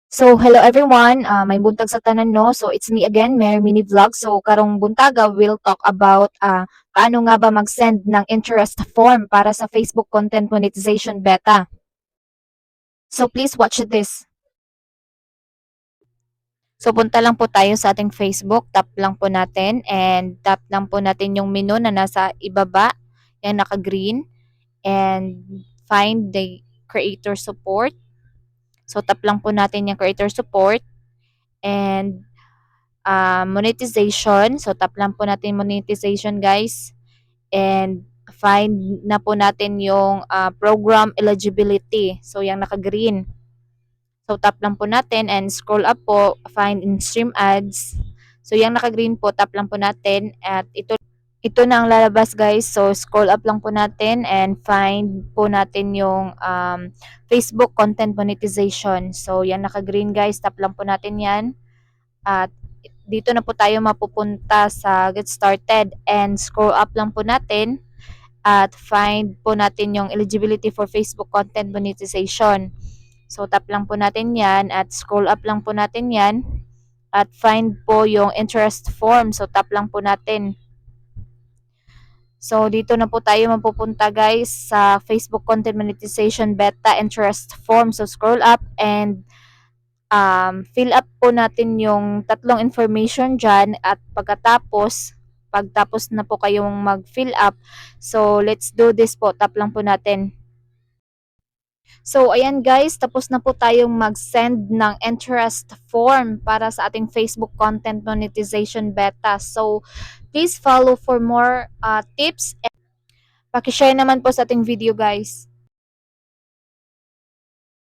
So, hello everyone. May buntag sa tanan no. So, it's me again, Mary Mini Vlog. So, karong buntaga we'll talk about paano nga ba mag-send ng interest form para sa Facebook content monetization beta. So, please watch this. So, punta lang po tayo sa ating Facebook, tap lang po natin and tap lang po natin yung menu na nasa ibaba, yan naka-green, and find the creator support. So, tap lang po natin yung creator support and monetization. So, tap lang po natin monetization, guys. And find na po natin yung program eligibility. So, yung naka-green. So, tap lang po natin and scroll up po, find in stream ads. So, yung naka-green po, tap lang po natin at ito na ang lalabas, guys. So, scroll up lang po natin and find po natin yung Facebook content monetization. So, yan naka-green, guys. Tap lang po natin yan. At dito na po tayo mapupunta sa get started and scroll up lang po natin at find po natin yung eligibility for Facebook content monetization. So, tap lang po natin yan at scroll up lang po natin yan at find po yung interest form. So, tap lang po natin. So, dito na po tayo mapupunta, guys, sa Facebook content monetization beta interest form. So, scroll up and fill up po natin yung tatlong information dyan at pagtapos na po kayong mag-fill up, so let's do this po, tap lang po natin. So, ayan guys, tapos na po tayong mag-send ng interest form para sa ating Facebook content monetization beta. So, please follow for more tips. Paki-share naman po sa ating video, guys.